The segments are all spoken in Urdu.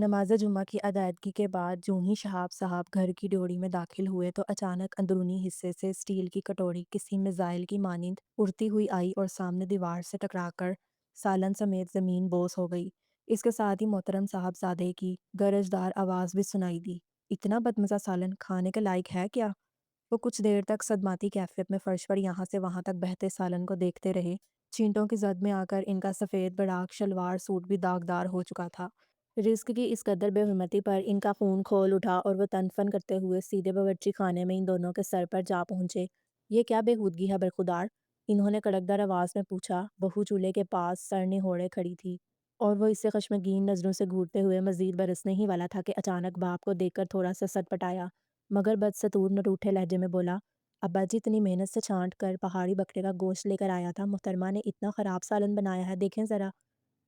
نماز جمعہ کی ادائیگی کے بعد جوں ہی شہاب صاحب گھر کی ڈیوڑی میں داخل ہوئے تو اچانک اندرونی حصے سے اسٹیل کی کٹوری کسی میزائل کی مانند اڑتی ہوئی آئی اور سامنے دیوار سے ٹکرا کر سالن سمیت زمین بوس ہو گئی۔ اس کے ساتھ ہی محترم صاحبزادے کی گرجدار آواز بھی سنائی دی، اتنا بدمزہ سالن کھانے کے لائق ہے کیا؟ وہ کچھ دیر تک صدماتی کیفیت میں فرش پر یہاں سے وہاں تک بہتے سالن کو دیکھتے رہے۔ چینٹوں کی زد میں آ کر ان کا سفید براق شلوار سوٹ بھی داغدار ہو چکا تھا۔ رزق کی اس قدر بے حرمتی پر ان کا خون کھول اٹھا اور وہ تن فن کرتے ہوئے سیدھے باورچی خانے میں ان دونوں کے سر پر جا پہنچے۔ یہ کیا بےہودگی ہے برخودار؟ انہوں نے کڑکدار آواز میں پوچھا۔ بہو چولہے کے پاس سر نہوڑے کھڑی تھی اور وہ اسے خشمگین نظروں سے گھورتے ہوئے مزید برسنے ہی والا تھا کہ اچانک باپ کو دیکھ کر تھوڑا سا سٹ پٹایا، مگر بدستور نروٹھے لہجے میں بولا، ابا جی اتنی محنت سے چھانٹ کر پہاڑی بکرے کا گوشت لے کر آیا تھا، محترمہ نے اتنا خراب سالن بنایا ہے، دیکھیں ذرا۔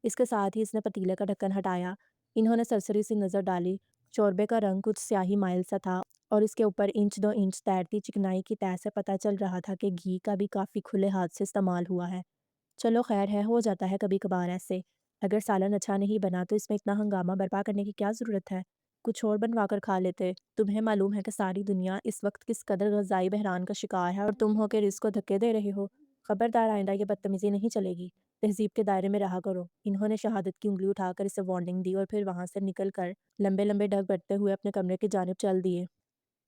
اس کے ساتھ ہی اس نے پتیلے کا ڈھکن ہٹایا۔ انہوں نے سرسری سی نظر ڈالی۔ شوربے کا رنگ کچھ سیاہی مائل سا تھا اور اس کے اوپر انچ دو انچ تیرتی چکنائی کی تہ سے پتہ چل رہا تھا کہ گھی کا بھی کافی کھلے ہاتھ سے استعمال ہوا ہے۔ چلو خیر ہے، ہو جاتا ہے کبھی کبھار ایسے۔ اگر سالن اچھا نہیں بنا تو اس میں اتنا ہنگامہ برپا کرنے کی کیا ضرورت ہے؟ کچھ اور بنوا کر کھا لیتے۔ تمہیں معلوم ہے کہ ساری دنیا اس وقت کس قدر غذائی بحران کا شکار ہے اور تم ہو کے رزق کو دھکے دے رہے ہو۔ خبردار آئندہ یہ بدتمیزی نہیں چلے گی، تہذیب کے دائرے میں رہا کرو۔ انہوں نے شہادت کی انگلی اٹھا کر اسے وارننگ دی اور پھر وہاں سے نکل کر لمبے لمبے ڈگ بٹتے ہوئے اپنے کمرے کی جانب چل دیے۔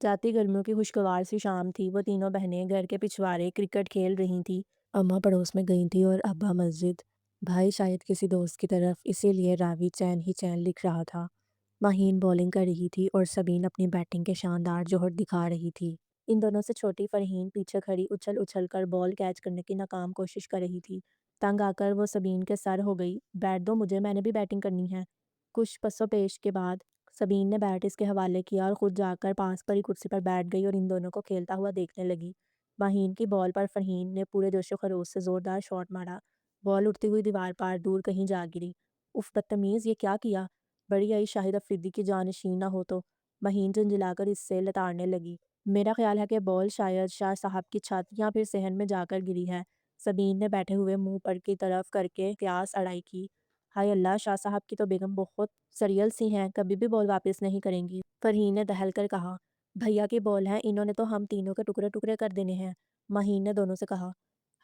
جاتی گرمیوں کی خوشگوار سی شام تھی۔ وہ تینوں بہنیں گھر کے پچھواڑے کرکٹ کھیل رہی تھیں۔ اماں پڑوس میں گئی تھی اور ابا مسجد۔ بھائی شاید کسی دوست کی طرف، اسی لیے راوی چین ہی چین لکھ رہا تھا۔ مہین بولنگ کر رہی تھی اور سبین اپنی بیٹنگ کے شاندار جوہر دکھا رہی تھی۔ ان دونوں سے چھوٹی فرحین پیچھے کھڑی اچھل اچھل کر بال کیچ کرنے کی ناکام کوشش کر رہی تھی۔ تنگ آ کر وہ سبین کے سر ہو گئی، بیٹ دو مجھے، میں نے بھی بیٹنگ کرنی ہے۔ کچھ پس و پیش کے بعد سبین نے بیٹ اس کے حوالے کیا اور خود جا کر پاس پڑی کرسی پر بیٹھ گئی اور ان دونوں کو کھیلتا ہوا دیکھنے لگی۔ مہین کی بال پر فرحین نے پورے جوش و خروش سے زوردار شاٹ مارا۔ بال اٹھتی ہوئی دیوار پار دور کہیں جا گری۔ اف بدتمیز، یہ کیا کیا؟ بڑی آئی شاہد افریدی کی جانشین نہ ہو تو۔ مہین جھنجھلا کر اس سے لتاڑنے لگی۔ میرا خیال ہے کہ بال شاید شاہ صاحب کی چھت یا پھر صحن میں جا کر گری ہے۔ سبین نے بیٹھے ہوئے منہ پر کی طرف کر کے قیاس اڑائی کی۔ ہائے اللہ، شاہ صاحب کی تو بیگم بہت سریل سی ہیں، کبھی بھی بال واپس نہیں کریں گی۔ فرحین نے دہل کر کہا۔ بھیا کی بال ہیں، انہوں نے تو ہم تینوں کے ٹکڑے ٹکڑے کر دینے ہیں۔ مہین نے دونوں سے کہا۔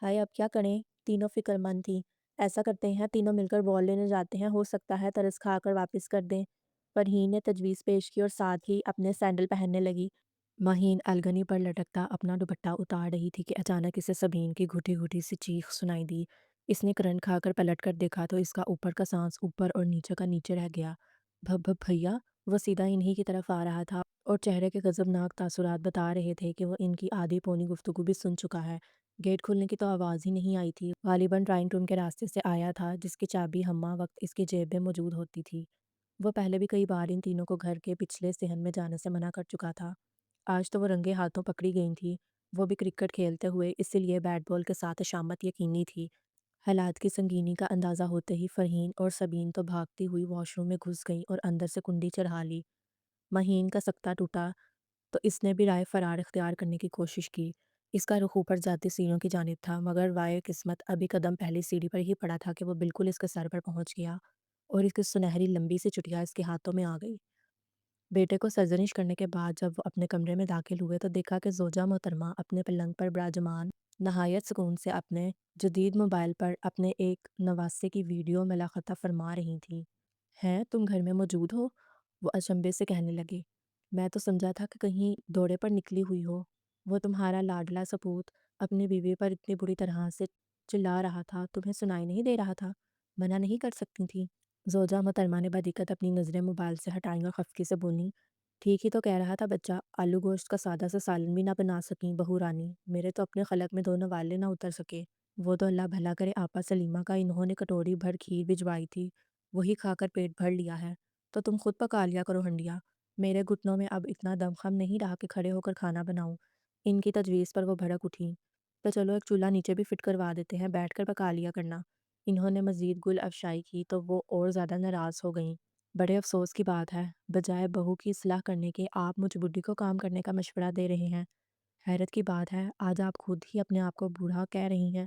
ہائے اب کیا کریں؟ تینوں فکر مند تھیں۔ ایسا کرتے ہیں، تینوں مل کر بال لینے جاتے ہیں، ہو سکتا ہے ترس کھا کر واپس کر دیں۔ فرحین نے تجویز پیش کی اور ساتھ ہی اپنے سینڈل پہننے لگی۔ مہین الگنی پر لٹکتا اپنا دوپٹہ اتار رہی تھی کہ اچانک اسے سبین کی گھٹی گھٹی سی چیخ سنائی دی۔ اس نے کرنٹ کھا کر پلٹ کر دیکھا تو اس کا اوپر کا سانس اوپر اور نیچے کا نیچے رہ گیا۔ بھیا، وہ سیدھا انہی کی طرف آ رہا تھا اور چہرے کے غضبناک تاثرات بتا رہے تھے کہ وہ ان کی آدھی پونی گفتگو بھی سن چکا ہے۔ گیٹ کھلنے کی تو آواز ہی نہیں آئی تھی، غالباً ڈرائنگ روم کے راستے سے آیا تھا جس کی چابی ہمہ وقت اس کی جیب میں موجود ہوتی تھی۔ وہ پہلے بھی کئی بار ان تینوں کو گھر کے پچھلے صحن میں جانے سے منع کر چکا تھا۔ آج تو وہ رنگے ہاتھوں پکڑی گئی تھی، وہ بھی کرکٹ کھیلتے ہوئے، اسی لیے بیٹ بال کے ساتھ شامت یقینی تھی۔ حالات کی سنگینی کا اندازہ ہوتے ہی فرحین اور سبین تو بھاگتی ہوئی واش روم میں گھس گئیں اور اندر سے کنڈی چڑھا لی۔ مہین کا سکتہ ٹوٹا تو اس نے بھی رائے فرار اختیار کرنے کی کوشش کی۔ اس کا رخ اوپر جاتی سیڑھیوں کی جانب تھا، مگر وائے قسمت ابھی قدم پہلی سیڑھی پر ہی پڑا تھا کہ وہ بالکل اس کے سر پر پہنچ گیا اور اس کی سنہری لمبی سی چٹیا اس کے ہاتھوں میں آ گئی۔ بیٹے کو سرزنش کرنے کے بعد جب وہ اپنے کمرے میں داخل ہوئے تو دیکھا کہ زوجہ محترمہ اپنے پلنگ پر براجمان نہایت سکون سے اپنے جدید موبائل پر اپنے ایک نواسے کی ویڈیو ملاحظہ فرما رہی تھیں۔ ہیں تم گھر میں موجود ہو؟ وہ اچنبھے سے کہنے لگے۔ میں تو سمجھا تھا کہ کہیں دورے پر نکلی ہوئی ہو۔ وہ تمہارا لاڈلا سپوت اپنی بیوی پر اتنی بری طرح سے چلا رہا تھا، تمہیں سنائی نہیں دے رہا تھا؟ منع نہیں کر سکتی تھی؟ زوجہ محترمہ نے بدقت اپنی نظریں موبائل سے ہٹائیں اور خفگی سے بولیں۔ ٹھیک ہی تو کہہ رہا تھا بچہ، آلو گوشت کا سادہ سا سالن بھی نہ بنا سکیں بہو رانی، میرے تو اپنے خلق میں دونوں والے نہ اتر سکے۔ وہ تو اللہ بھلا کرے آپا سلیمہ کا انہوں نے کٹوری بھر کھیر بھجوائی تھی، وہی کھا کر پیٹ بھر لیا ہے، تو تم خود پکا لیا کرو ہنڈیا۔ میرے گھٹنوں میں اب اتنا دم خم نہیں رہا کہ کھڑے ہو کر کھانا بناؤں۔ ان کی تجویز پر وہ بھڑک اٹھیں۔ تو چلو ایک چولہا نیچے بھی فٹ کروا دیتے ہیں، بیٹھ کر پکا لیا کرنا۔ انہوں نے مزید گل افشائی کی تو وہ اور زیادہ ناراض ہو گئیں۔ بڑے افسوس کی بات ہے، بجائے بہو کی اصلاح کرنے کے آپ مجھ بڈھی کو کام کرنے کا مشورہ دے رہے ہیں۔ حیرت کی بات ہے، آج آپ خود ہی اپنے آپ کو بوڑھا کہہ رہی ہیں۔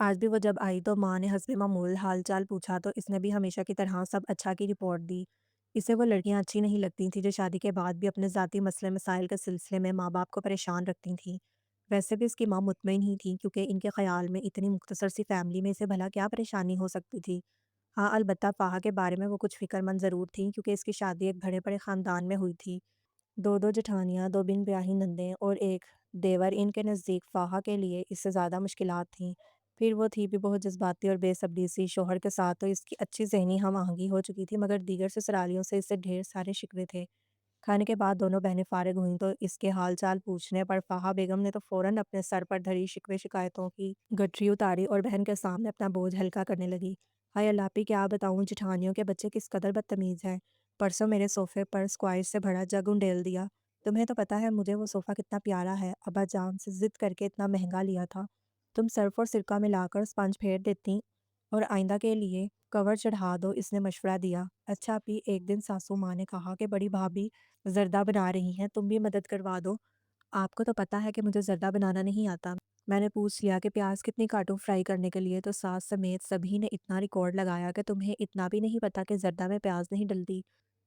آج بھی وہ جب آئی تو ماں نے حسب معمول حال چال پوچھا تو اس نے بھی ہمیشہ کی طرح سب اچھا کی رپورٹ دی۔ اسے وہ لڑکیاں اچھی نہیں لگتی تھیں جو شادی کے بعد بھی اپنے ذاتی مسئلے مسائل کے سلسلے میں ماں باپ کو پریشان رکھتی تھیں۔ ویسے بھی اس کی ماں مطمئن ہی تھی کیونکہ ان کے خیال میں اتنی مختصر سی فیملی میں اسے بھلا کیا پریشانی ہو سکتی تھی۔ ہاں البتہ فہا کے بارے میں وہ کچھ فکر مند ضرور تھیں کیونکہ اس کی شادی ایک بڑے بڑے خاندان میں ہوئی تھی۔ دو دو جٹھانیاں، دو بن بیاہی نندیں اور ایک دیور، ان کے نزدیک فاحہ کے لیے اس سے زیادہ مشکلات تھیں۔ پھر وہ تھی بھی بہت جذباتی اور بے صبری سی، شوہر کے ساتھ تو اس کی اچھی ذہنی ہم آہنگی ہو چکی تھی مگر دیگر سسرالیوں سے اس سے ڈھیر سارے شکوے تھے۔ کھانے کے بعد دونوں بہنیں فارغ ہوئیں تو اس کے حال چال پوچھنے پر فاحہ بیگم نے تو فوراً اپنے سر پر دھری شکوے شکایتوں کی گٹھری اتاری اور بہن کے سامنے اپنا بوجھ ہلکا کرنے لگی۔ ہائے اللہ پی، کیا بتاؤں جٹھانیوں کے بچے کس قدر بدتمیز ہیں۔ پرسوں میرے صوفے پر اسکوائش سے بھرا جگ انڈیل دیا۔ تمہیں تو پتہ ہے مجھے وہ صوفہ کتنا پیارا ہے، ابا جان سے ضد کر کے اتنا مہنگا لیا تھا۔ تم سرف اور سرکہ ملا کر اسپنج پھیر دیتی اور آئندہ کے لیے کور چڑھا دو، اس نے مشورہ دیا۔ اچھا پی، ایک دن ساسو ماں نے کہا کہ بڑی بھابھی زردہ بنا رہی ہیں، تم بھی مدد کروا دو۔ آپ کو تو پتہ ہے کہ مجھے زردہ بنانا نہیں آتا۔ میں نے پوچھ لیا کہ پیاز کتنی کاٹوں فرائی کرنے کے لیے تو ساس سمیت سبھی نے اتنا ریکارڈ لگایا کہ تمہیں اتنا بھی نہیں پتہ کہ زردہ میں پیاز نہیں ڈلتی۔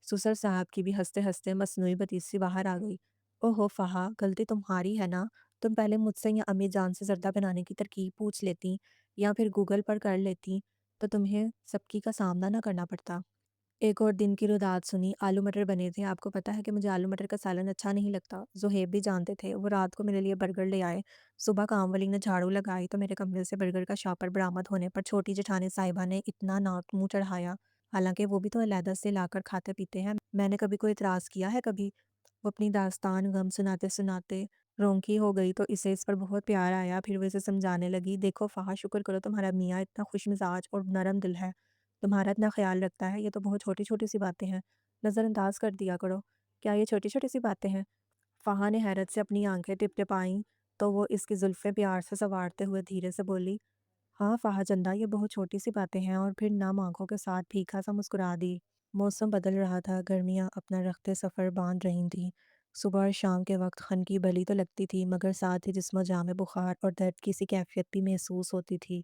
سسر صاحب کی بھی ہنستے ہنستے مصنوعی بتیسی باہر آ گئی۔ اوہو فہا، غلطی تمہاری ہے نا، تم پہلے مجھ سے یا امی جان سے زردہ بنانے کی ترکیب پوچھ لیتی یا پھر گوگل پر کر لیتی تو تمہیں سبکی کا سامنا نہ کرنا پڑتا۔ ایک اور دن کی روداد سنی۔ آلو مٹر بنے تھے۔ آپ کو پتہ ہے کہ مجھے آلو مٹر کا سالن اچھا نہیں لگتا، زہیب بھی جانتے تھے۔ وہ رات کو میرے لیے برگر لے آئے۔ صبح کام والی نے جھاڑو لگائی تو میرے کمرے سے برگر کا شاپر برآمد ہونے پر چھوٹی جٹھانی صاحبہ نے اتنا ناک منہ چڑھایا، حالانکہ وہ بھی تو علیحدہ سے لا کر کھاتے پیتے ہیں۔ میں نے کبھی کوئی اعتراض کیا ہے؟ کبھی؟ وہ اپنی داستان غم سناتے سناتے رونکی ہو گئی تو اسے اس پر بہت پیار آیا۔ پھر وہ اسے سمجھانے لگی، دیکھو فہا، شکر کرو تمہارا میاں اتنا خوش مزاج اور نرم دل ہے، تمہارا اتنا خیال رکھتا ہے، یہ تو بہت چھوٹی چھوٹی سی باتیں ہیں، نظر انداز کر دیا کرو۔ کیا یہ چھوٹی چھوٹی سی باتیں ہیں؟ فہا نے حیرت سے اپنی آنکھیں ٹپ ٹپائیں تو وہ اس کی زلفیں پیار سے سنوارتے ہوئے دھیرے سے بولی، ہاں فہا چندہ، یہ بہت چھوٹی سی باتیں ہیں، اور پھر نم آنکھوں کے ساتھ پھیکا سا مسکرا دی۔ موسم بدل رہا تھا، گرمیاں اپنا رخت سفر باندھ رہی تھیں۔ صبح اور شام کے وقت خنکی بلی تو لگتی تھی مگر ساتھ ہی جسم و جاں میں بخار اور درد کی سی کیفیت بھی محسوس ہوتی تھی۔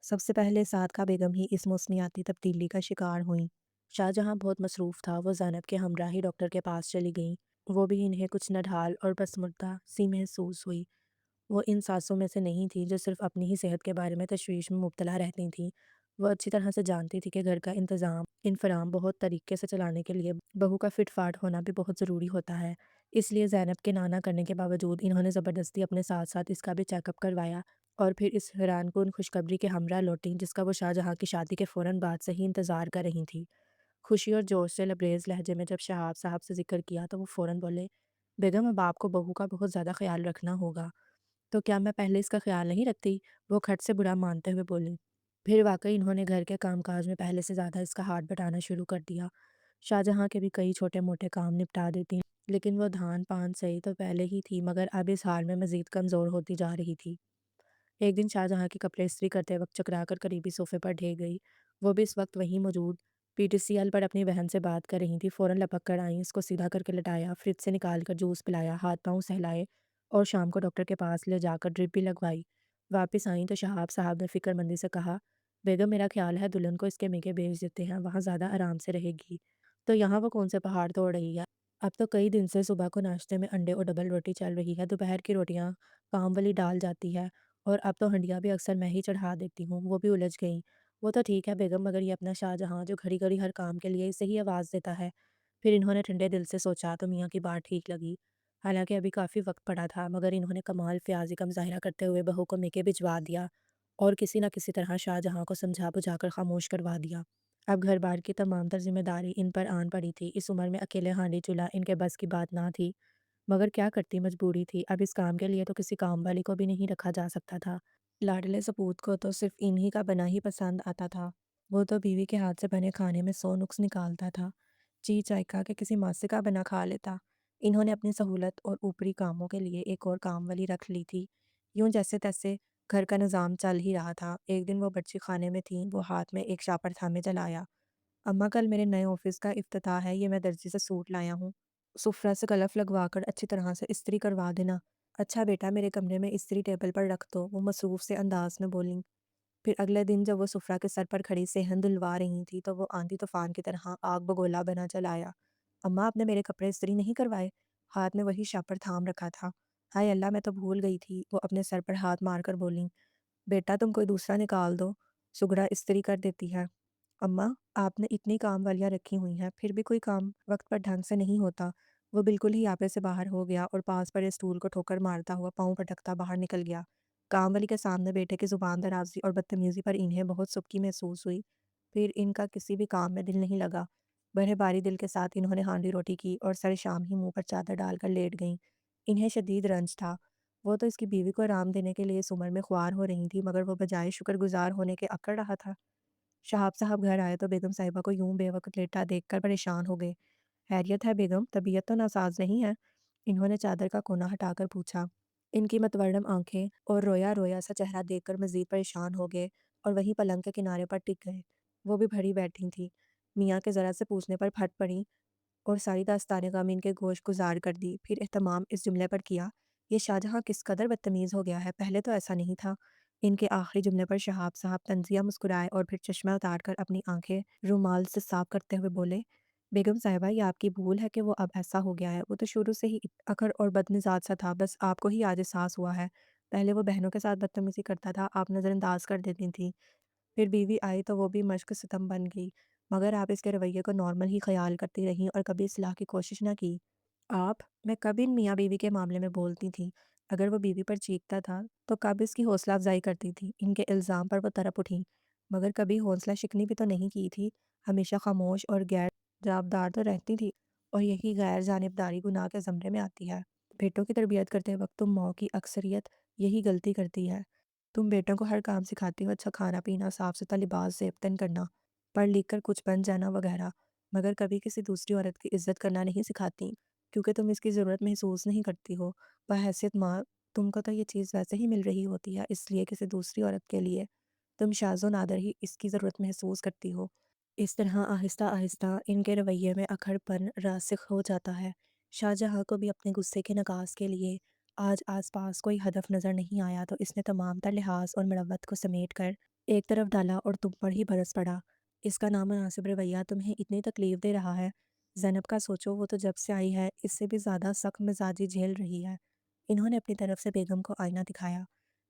سب سے پہلے صادقہ بیگم ہی اس موسمیاتی تبدیلی کا شکار ہوئیں۔ شاہجہاں بہت مصروف تھا، وہ زینب کے ہمراہ ہی ڈاکٹر کے پاس چلی گئیں۔ وہ بھی انہیں کچھ نڈھال اور پسمردہ سی محسوس ہوئی۔ وہ ان ساسوں میں سے نہیں تھی جو صرف اپنی ہی صحت کے بارے میں تشویش میں مبتلا رہتی تھیں۔ وہ اچھی طرح سے جانتی تھی کہ گھر کا انتظام انفرام بہت طریقے سے چلانے کے لیے بہو کا فٹ فاٹ ہونا بھی بہت ضروری ہوتا ہے۔ اس لیے زینب کے نانا کرنے کے باوجود انہوں نے زبردستی اپنے ساتھ ساتھ اس کا بھی چیک اپ کروایا اور پھر اس حیران کن خوشخبری کے ہمراہ لوٹیں جس کا وہ شاہجہاں کی شادی کے فوراً بعد سے ہی انتظار کر رہی تھی۔ خوشی اور جوش سے لبریز لہجے میں جب شہاب صاحب سے ذکر کیا تو وہ فوراً بولے، بیگم اب آپ کو بہو کا بہت زیادہ خیال رکھنا ہوگا۔ تو کیا میں پہلے اس کا خیال نہیں رکھتی؟ وہ کھٹ سے برا مانتے ہوئے بولی۔ پھر واقعی انہوں نے گھر کے کام کاج میں پہلے سے زیادہ اس کا ہاتھ بٹانا شروع کر دیا۔ شاہجہاں کے بھی کئی چھوٹے موٹے کام نپٹا دیتی لیکن وہ دھان پان صحیح تو پہلے ہی تھی مگر اب اس حال میں مزید کمزور ہوتی جا رہی تھی۔ ایک دن شاہجہاں کے کپڑے استری کرتے وقت چکرا کر قریبی صوفے پر ڈھے گئی۔ وہ بھی اس وقت وہیں موجود پی ٹی سی ایل پر اپنی بہن سے بات کر رہی تھی۔ فوراً لپک کر آئیں، اس کو سیدھا کر کے لٹایا، فریج سے نکال کر جوس پلایا، ہاتھ پاؤں سہلائے اور شام کو ڈاکٹر کے پاس لے جا کر ڈرپ بھی لگوائی۔ واپس آئیں تو شہاب صاحب نے فکر مندی سے کہا، بیگم میرا خیال ہے دلہن کو اس کے میکے بھیج دیتے ہیں، وہاں زیادہ آرام سے رہے گی۔ تو یہاں وہ کون سے پہاڑ توڑ رہی ہے؟ اب تو کئی دن سے صبح کو ناشتے میں انڈے اور ڈبل روٹی چل رہی ہے، دوپہر کی روٹیاں کام والی ڈال جاتی ہے اور اب تو ہنڈیاں بھی اکثر میں ہی چڑھا دیتی ہوں۔ وہ بھی الجھ گئیں۔ وہ تو ٹھیک ہے بیگم مگر یہ اپنا شاہجہاں جو گھڑی گھڑی ہر کام کے لیے اسے ہی آواز دیتا ہے۔ پھر انہوں نے ٹھنڈے دل سے سوچا تو میاں کی بات ٹھیک لگی۔ حالانکہ ابھی کافی وقت پڑا تھا مگر انہوں نے کمال فیاضی کا مظاہرہ کرتے ہوئے بہو کو میکے بھجوا دیا اور کسی نہ کسی طرح شاہجہاں کو سمجھا بجھا کر خاموش کروا دیا۔ اب گھر بار کی تمام تر ذمہ داری ان پر آن پڑی تھی۔ اس عمر میں اکیلے ہانڈی چولہا ان کے بس کی بات نہ تھی مگر کیا کرتی، مجبوری تھی۔ اب اس کام کے لیے تو کسی کام والی کو بھی نہیں رکھا جا سکتا تھا۔ لاڈلے سپوت کو تو صرف انہی کا بنا ہی پسند آتا تھا۔ وہ تو بیوی کے ہاتھ سے بنے کھانے میں 100 نقص نکالتا تھا۔ جی چائکا کہ کسی ماسے کا بنا کھا لیتا۔ انہوں نے اپنی سہولت اور اوپری کاموں کے لیے ایک اور کام والی رکھ لی تھی۔ یوں جیسے تیسے گھر کا نظام چل ہی رہا تھا۔ ایک دن وہ بچی خانے میں تھیں، وہ ہاتھ میں ایک شاپر تھامے چلایا، اماں کل میرے نئے آفس کا افتتاح ہے، یہ میں درزی سے سوٹ لایا ہوں، سفرہ سے گلف لگوا کر اچھی طرح سے استری کروا دینا۔ اچھا بیٹا، میرے کمرے میں استری ٹیبل پر رکھ دو، وہ مصروف سے انداز میں بولیں۔ پھر اگلے دن جب وہ سفرہ کے سر پر کھڑی صحن دھلوا رہی تھی تو وہ آندھی طوفان کی طرح آگ بگولا بنا چل آیا۔ اماں، آپ نے میرے کپڑے استری نہیں کروائے؟ ہاتھ میں وہی شاپر تھام رکھا تھا۔ ہائے اللہ، میں تو بھول گئی تھی، وہ اپنے سر پر ہاتھ مار کر بولیں۔ بیٹا تم کوئی دوسرا نکال دو، سگڑا استری کر دیتی ہے۔ اماں، آپ نے اتنی کام والیاں رکھی ہوئی ہیں، پھر بھی کوئی کام وقت پر ڈھنگ سے نہیں ہوتا۔ وہ بالکل ہی آپے سے باہر ہو گیا اور پاس پڑے اسٹول کو ٹھوکر مارتا ہوا پاؤں پٹکتا باہر نکل گیا۔ کام والی کے سامنے بیٹے کی زبان درازی اور بدتمیزی پر انہیں بہت سبکی محسوس ہوئی۔ پھر ان کا کسی بھی کام میں دل نہیں لگا۔ بڑے باری دل کے ساتھ انہوں نے ہانڈی روٹی کی اور سر شام ہی منہ پر چادر ڈال کر لیٹ گئیں۔ انہیں شدید رنج تھا۔ وہ تو اس کی بیوی کو آرام دینے کے لیے اس عمر میں خوار ہو رہی تھی، مگر وہ بجائے شکر گزار ہونے کے اکڑ رہا تھا۔ شہاب صاحب گھر آئے تو بیگم صاحبہ کو یوں بے وقت لیٹا دیکھ کر پریشان ہو گئے۔ خیریت ہے بیگم؟ طبیعت تو ناساز نہیں ہے؟ انہوں نے چادر کا کونا ہٹا کر پوچھا۔ ان کی متورم آنکھیں اور رویا رویا سا چہرہ دیکھ کر مزید پریشان ہو گئے اور وہیں پلنگ کے کنارے پر ٹک گئے۔ وہ بھی بھری بیٹھی تھیں۔ میاں کے ذرا سے پوچھنے پر پھٹ پڑیں اور ساری داستان غم ان کے گوش گزار کر دی۔ پھر اہتمام اس جملے پر کیا، یہ شاہجہاں کس قدر بدتمیز ہو گیا ہے، پہلے تو ایسا نہیں تھا۔ ان کے آخری جملے پر شہاب صاحب طنزیہ مسکرائے اور پھر چشمہ اتار کر اپنی آنکھیں رومال سے صاف کرتے ہوئے بولے، بیگم صاحبہ، یہ آپ کی بھول ہے کہ وہ اب ایسا ہو گیا ہے۔ وہ تو شروع سے ہی اکڑ اور بدمزاج سا تھا، بس آپ کو ہی آج احساس ہوا ہے۔ پہلے وہ بہنوں کے ساتھ بدتمیزی کرتا تھا، آپ نظر انداز کر دیتی تھیں۔ پھر بیوی آئی تو وہ بھی مشق ستم بن گئی، مگر آپ اس کے رویے کو نارمل ہی خیال کرتی رہیں اور کبھی اصلاح کی کوشش نہ کی۔ میں کب ان میاں بیوی کے معاملے میں بولتی تھی؟ اگر وہ بیوی پر چیختا تھا تو کب اس کی حوصلہ افزائی کرتی تھی؟ ان کے الزام پر وہ تڑپ اٹھیں، مگر کبھی حوصلہ شکنی بھی تو نہیں کی تھی۔ ہمیشہ خاموش اور غیر جوابدار تو رہتی تھی، اور یہی غیر جانبداری گناہ کے زمرے میں آتی ہے۔ بیٹوں کی تربیت کرتے وقت تم ماؤں کی اکثریت یہی غلطی کرتی ہے۔ تم بیٹوں کو ہر کام سکھاتی ہو، اچھا کھانا پینا، صاف ستھرا لباس، زیب تن کرنا، پڑھ لکھ کر کچھ بن جانا وغیرہ، مگر کبھی کسی دوسری عورت کی عزت کرنا نہیں سکھاتی، کیونکہ تم اس کی ضرورت محسوس نہیں کرتی ہو۔ بحیثیت ماں، تم کو تو یہ چیز ویسے ہی مل رہی ہوتی ہے، اس لیے کسی دوسری عورت کے لیے تم شاذ و نادر ہی اس کی ضرورت محسوس کرتی ہو۔ اس طرح آہستہ آہستہ ان کے رویے میں اکھڑ پن راسخ ہو جاتا ہے۔ شاہجہاں کو بھی اپنے غصے کے نکاس کے لیے آج آس پاس کوئی ہدف نظر نہیں آیا تو اس نے تمام تر لحاظ اور مروت کو سمیٹ کر ایک طرف ڈالا اور تم پر ہی برس پڑا۔ اس کا نامناسب رویہ تمہیں اتنی تکلیف دے رہا ہے؟ زینب کا سوچو، وہ تو جب سے آئی ہے اس سے بھی زیادہ سخت مزاجی جھیل رہی ہے۔ انہوں نے اپنی طرف سے بیگم کو آئینہ دکھایا۔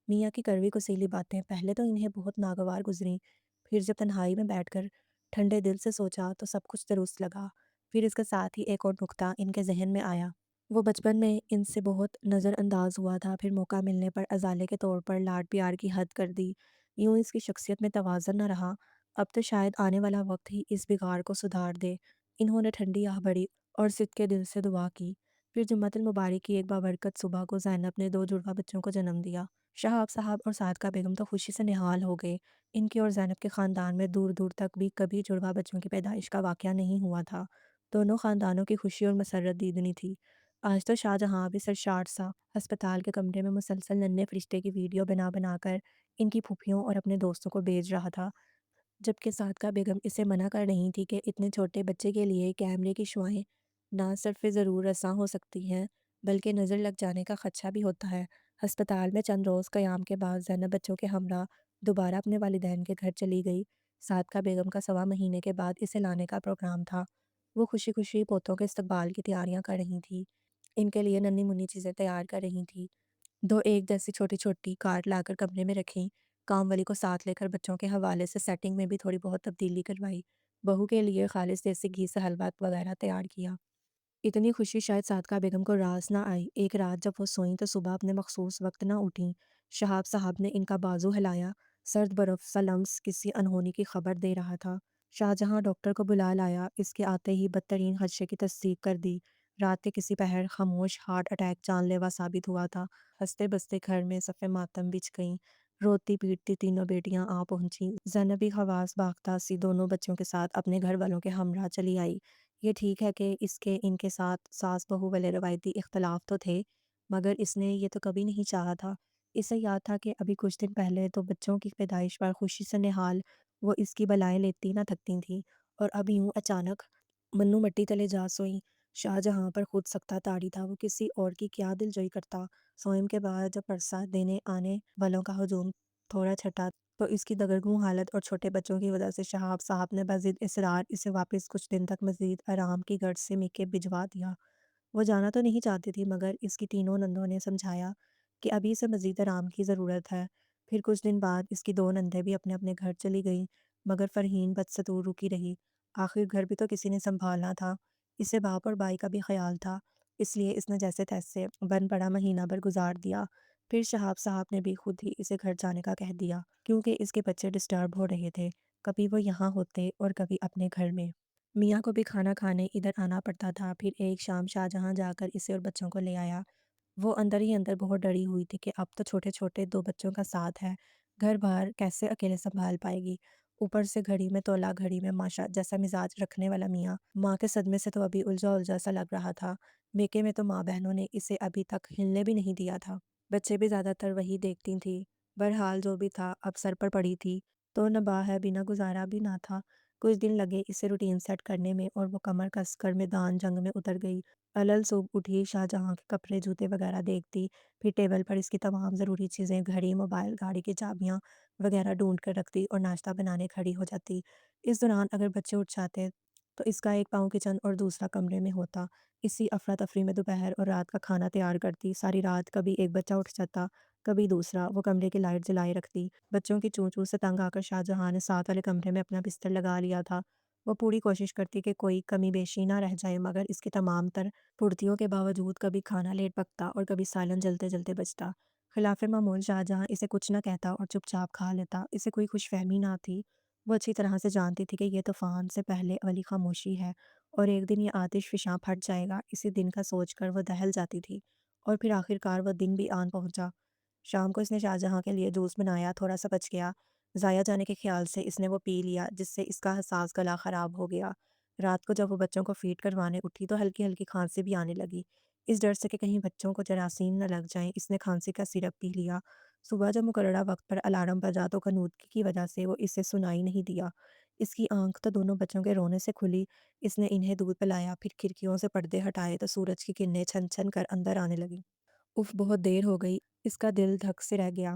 میاں کی کڑوی کسیلی باتیں پہلے تو انہیں بہت ناگوار گزریں، پھر جب تنہائی میں بیٹھ کر ٹھنڈے دل سے سوچا تو سب کچھ درست لگا۔ پھر اس کے ساتھ ہی ایک اور نکتہ ان کے ذہن میں آیا۔ وہ بچپن میں ان سے بہت نظر انداز ہوا تھا، پھر موقع ملنے پر ازالے کے طور پر لاڈ پیار کی حد کر دی، یوں اس کی شخصیت میں توازن نہ رہا۔ اب تو شاید آنے والا وقت ہی اس بگاڑ کو سدھار دے۔ انہوں نے ٹھنڈی آہ بھری اور صدقے دل سے دعا کی۔ پھر جمعۃ المبارک کی ایک بابرکت صبح کو زینب نے 2 جڑواں بچوں کو جنم دیا۔ شہاب صاحب اور صادقہ بیگم تو خوشی سے نہال ہو گئے۔ ان کے اور زینب کے خاندان میں دور دور تک بھی کبھی جڑواں بچوں کی پیدائش کا واقعہ نہیں ہوا تھا۔ دونوں خاندانوں کی خوشی اور مسرت دیدنی تھی۔ آج تو شاہجہاں بھی سرشار سا ہسپتال کے کمرے میں مسلسل ننھے فرشتے کی ویڈیو بنا بنا کر ان کی پھوپھیوں اور اپنے دوستوں کو بھیج رہا تھا، جبکہ صادقہ بیگم اسے منع کر رہی تھی کہ اتنے چھوٹے بچے کے لیے کیمرے کی شعاعیں نہ صرف ضرور رساں ہو سکتی ہیں بلکہ نظر لگ جانے کا خدشہ بھی ہوتا ہے۔ ہسپتال میں چند روز قیام کے بعد زینب بچوں کے ہمراہ دوبارہ اپنے والدین کے گھر چلی گئی۔ صادقہ بیگم کا 1.25 مہینے کے بعد اسے لانے کا پروگرام تھا۔ وہ خوشی خوشی پوتوں کے استقبال کی تیاریاں کر رہی تھی، ان کے لیے ننھی منھی چیزیں تیار کر رہی تھی۔ 2 ایک جیسی چھوٹی چھوٹی کارڈ لا کر کمرے میں رکھیں، کام والی کو ساتھ لے کر بچوں کے حوالے سے سیٹنگ میں بھی تھوڑی بہت تبدیلی کروائی، بہو کے لیے خالص دیسی گھی سے حلوہ وغیرہ تیار کیا۔ اتنی خوشی شاید صادقہ بیگم کو راس نہ آئی۔ ایک رات جب وہ سوئیں تو صبح اپنے مخصوص وقت نہ اٹھیں۔ شہاب صاحب نے ان کا بازو ہلایا، سرد برف سا لمس کسی انہونی کی خبر دے رہا تھا۔ شاہجہاں ڈاکٹر کو بلا لایا، اس کے آتے ہی بدترین خدشے کی تصدیق کر دی۔ رات کے کسی پہر خاموش ہارٹ اٹیک جان لیوا ثابت ہوا تھا۔ ہنستے بستے گھر میں صفِ ماتم بچھ گئیں، روتی پیٹتی تینوں بیٹیاں آ پہنچیں۔ زینب بھی حواس باختہ سی دونوں بچوں کے ساتھ اپنے گھر والوں کے ہمراہ چلی آئی۔ یہ ٹھیک ہے کہ اس کے ان کے ساتھ ساس بہو والے روایتی اختلاف تو تھے، مگر اس نے یہ تو کبھی نہیں چاہا تھا۔ اسے یاد تھا کہ ابھی کچھ دن پہلے تو بچوں کی پیدائش پر خوشی سے نہال وہ اس کی بلائیں لیتی نہ تھکتی تھیں، اور اب یوں اچانک منو مٹی تلے جا سوئیں۔ شاہجہاں پر خود سکتہ طاری تھا، وہ کسی اور کی کیا دل جوئی کرتا۔ سوئم کے بعد جب پرسہ دینے آنے والوں کا ہجوم تھوڑا چھٹا تو اس کی دگرگوں حالت اور چھوٹے بچوں کی وجہ سے شہاب صاحب نے بضد اصرار اسے واپس کچھ دن تک مزید آرام کی غرض سے میکے بھجوا دیا۔ وہ جانا تو نہیں چاہتی تھی مگر اس کی تینوں نندوں نے سمجھایا کہ ابھی اسے مزید آرام کی ضرورت ہے۔ پھر کچھ دن بعد اس کی دو نندیں بھی اپنے اپنے گھر چلی گئیں مگر فرحین بدستور رکی رہی۔ آخر گھر بھی تو کسی نے سنبھالنا تھا، اسے باپ اور بھائی کا بھی خیال تھا، اس لیے اس نے جیسے تیسے بن پڑا مہینہ بھر گزار دیا۔ پھر شہاب صاحب نے بھی خود ہی اسے گھر جانے کا کہہ دیا کیونکہ اس کے بچے ڈسٹرب ہو رہے تھے، کبھی وہ یہاں ہوتے اور کبھی اپنے گھر میں۔ میاں کو بھی کھانا کھانے ادھر آنا پڑتا تھا۔ پھر ایک شام شاہ جہاں جا کر اسے اور بچوں کو لے آیا۔ وہ اندر ہی اندر بہت ڈری ہوئی تھی کہ اب تو چھوٹے چھوٹے دو بچوں کا ساتھ ہے، گھر باہر کیسے اکیلے سنبھال پائے گی؟ اوپر سے گھڑی میں تولا گھڑی میں ماشا جیسا مزاج رکھنے والا میاں۔ ماں کے صدمے سے تو ابھی الجھا الجھا سا لگ رہا تھا۔ میکے میں تو ماں بہنوں نے اسے ابھی تک ہلنے بھی نہیں دیا تھا، بچے بھی زیادہ تر وہی دیکھتی تھی۔ بہرحال جو بھی تھا اب سر پر پڑی تھی تو نباہ ہے، بنا گزارا بھی نہ تھا۔ کچھ دن لگے اسے روٹین سیٹ کرنے میں اور وہ کمر کس کر میدان جنگ میں اتر گئی۔ الل صبح اٹھی، شاہ جہاں کے کپڑے جوتے وغیرہ دیکھتی، پھر ٹیبل پر اس کی تمام ضروری چیزیں گھڑی موبائل گاڑی کی چابیاں وغیرہ ڈھونڈ کر رکھتی اور ناشتہ بنانے کھڑی ہو جاتی۔ اس دوران اگر بچے اٹھ جاتے تو اس کا ایک پاؤں کچن اور دوسرا کمرے میں ہوتا۔ اسی افراتفری میں دوپہر اور رات کا کھانا تیار کرتی۔ ساری رات کبھی ایک بچہ اٹھ جاتا کبھی دوسرا، وہ کمرے کی لائٹ جلائے رکھتی۔ بچوں کی چوں چوں سے تنگ آ کر شاہ جہاں نے ساتھ والے کمرے میں اپنا بستر لگا لیا تھا۔ وہ پوری کوشش کرتی کہ کوئی کمی بیشی نہ رہ جائے مگر اس کی تمام تر پھرتیوں کے باوجود کبھی کھانا لیٹ پکتا اور کبھی سالن جلتے جلتے بچتا۔ خلاف معمول شاہ جہاں اسے کچھ نہ کہتا اور چپ چاپ کھا لیتا۔ اسے کوئی خوش فہمی نہ تھی، وہ اچھی طرح سے جانتی تھی کہ یہ طوفان سے پہلے والی خاموشی ہے اور ایک دن یہ آتش فشاں پھٹ جائے گا۔ اسی دن کا سوچ کر وہ دہل جاتی تھی اور پھر آخر کار وہ دن بھی آن پہنچا۔ شام کو اس نے شاہ جہاں کے لیے جوس بنایا، تھوڑا سا بچ گیا، ضائع جانے کے خیال سے اس نے وہ پی لیا جس سے اس کا حساس گلا خراب ہو گیا۔ رات کو جب وہ بچوں کو فیڈ کروانے اٹھی تو ہلکی ہلکی کھانسی بھی آنے لگی۔ اس ڈر سے کہ کہیں بچوں کو جراثیم نہ لگ جائیں اس نے کھانسی کا سرپ پی لیا۔ صبح جب مقررہ وقت پر الارم بجا تو کنودگی کی وجہ سے وہ اسے سنائی نہیں دیا۔ اس کی آنکھ تو دونوں بچوں کے رونے سے کھلی۔ اس نے انہیں دودھ پلایا، پھر کھڑکیوں سے پردے ہٹائے تو سورج کی کرنیں چھن چھن کر اندر آنے لگی۔ اف بہت دیر ہو گئی، اس کا دل دھک سے رہ گیا۔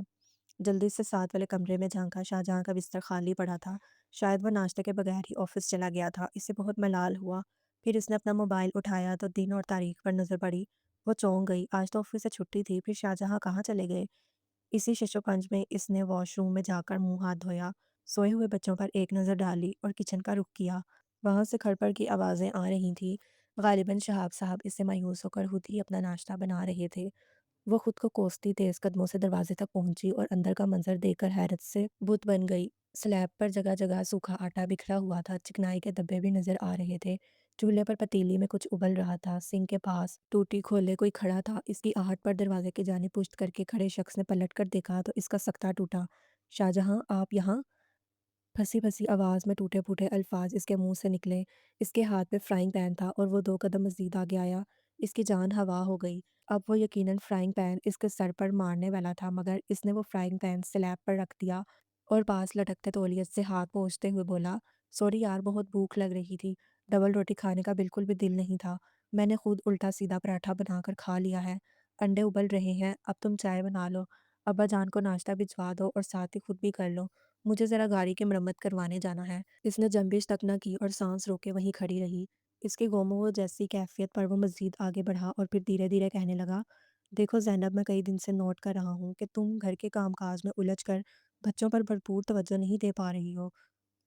جلدی سے ساتھ والے کمرے میں جھانکا، شاہ جہاں کا بستر خالی پڑا تھا، شاید وہ ناشتے کے بغیر ہی آفس چلا گیا تھا۔ اسے بہت ملال ہوا۔ پھر اس نے اپنا موبائل اٹھایا تو دن اور تاریخ پر نظر پڑی۔ وہ چونک گئی، آج تو آفس سے چھٹی تھی۔ پھر شاہ جہاں کہاں چلے گئے؟ اسی شش و پنج میں اس نے واش روم میں جا کر منہ ہاتھ دھویا، سوئے ہوئے بچوں پر ایک نظر ڈالی اور کچن کا رخ کیا۔ وہاں سے کھڑپڑ کی آوازیں آ رہی تھیں، غالباً شہاب صاحب اس سے مایوس ہو کر خود ہی اپنا ناشتہ بنا رہے تھے۔ وہ خود کو کوستی تیز قدموں سے دروازے تک پہنچی اور اندر کا منظر دیکھ کر حیرت سے بت بن گئی۔ سلیب پر جگہ جگہ سوکھا آٹا بکھرا ہوا تھا، چکنائی کے دبے بھی نظر آ رہے تھے۔ چولہے پر پتیلی میں کچھ ابل رہا تھا، سنک کے پاس ٹوٹی کھولے کوئی کھڑا تھا۔ اس کی آہٹ پر دروازے کی جانب پشت کر کے کھڑے شخص نے پلٹ کر دیکھا تو اس کا سکتہ ٹوٹا۔ شاہ جہاں آپ یہاں؟ پھنسی پھنسی آواز میں ٹوٹے پھوٹے الفاظ اس کے منہ سے نکلے۔ اس کے ہاتھ میں فرائنگ پین تھا اور وہ دو قدم مزید آگے آیا۔ اس کی جان ہوا ہو گئی۔ اب وہ یقیناً فرائنگ پین اس کے سر پر مارنے والا تھا مگر اس نے وہ فرائنگ پین سلیب پر رکھ دیا اور پاس لٹکتے تولیت سے ہاتھ پوچھتے ہوئے بولا، سوری یار، بہت بھوک لگ رہی تھی، ڈبل روٹی کھانے کا بالکل بھی دل نہیں تھا، میں نے خود الٹا سیدھا پراٹھا بنا کر کھا لیا ہے، انڈے ابل رہے ہیں، اب تم چائے بنا لو، ابا جان کو ناشتہ بھجوا دو اور ساتھ ہی خود بھی کر لو، مجھے ذرا گاڑی کی مرمت کروانے جانا ہے۔ اس نے جنبش تک نہ کی اور سانس روکے وہیں کھڑی رہی۔ اس کی گم جیسی کیفیت پر وہ مزید آگے بڑھا اور پھر دھیرے دھیرے کہنے لگا، دیکھو زینب، میں کئی دن سے نوٹ کر رہا ہوں کہ تم گھر کے کام کاج میں الجھ کر بچوں پر بھرپور توجہ نہیں دے پا رہی ہو۔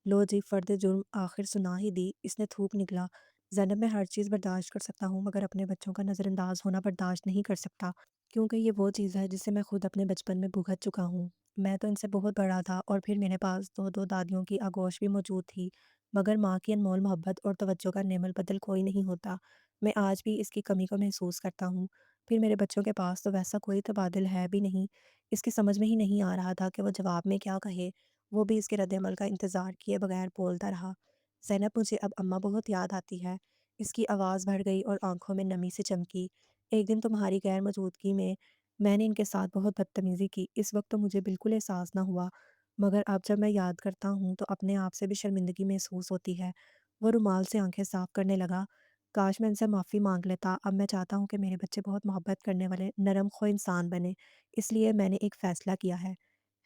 لو جی، فرد جرم آخر سنا ہی دی۔ اس نے تھوک نکلا، زینب، میں ہر چیز برداشت کر سکتا ہوں مگر اپنے بچوں کا نظر انداز ہونا برداشت نہیں کر سکتا، کیونکہ یہ وہ چیز ہے جسے میں خود اپنے بچپن میں بھگت چکا ہوں۔ میں تو ان سے بہت بڑا تھا اور پھر میرے پاس دو دو دادیوں کی آغوش بھی موجود تھی مگر ماں کی انمول محبت اور توجہ کا نعم البدل کوئی نہیں ہوتا۔ میں آج بھی اس کی کمی کو محسوس کرتا ہوں۔ پھر میرے بچوں کے پاس تو ویسا کوئی تبادل ہے بھی نہیں۔ اس کی سمجھ میں ہی نہیں آ رہا تھا کہ وہ جواب میں کیا کہے۔ وہ بھی اس کے رد عمل کا انتظار کیے بغیر بولتا رہا، زینب، مجھے اب اماں بہت یاد آتی ہے۔ اس کی آواز بڑھ گئی اور آنکھوں میں نمی سے چمکی۔ ایک دن تمہاری غیر موجودگی میں نے ان کے ساتھ بہت بدتمیزی کی، اس وقت تو مجھے بالکل احساس نہ ہوا مگر اب جب میں یاد کرتا ہوں تو اپنے آپ سے بھی شرمندگی محسوس ہوتی ہے۔ وہ رومال سے آنکھیں صاف کرنے لگا، کاش میں ان سے معافی مانگ لیتا۔ اب میں چاہتا ہوں کہ میرے بچے بہت محبت کرنے والے نرم خو انسان بنے، اس لیے میں نے ایک فیصلہ کیا ہے۔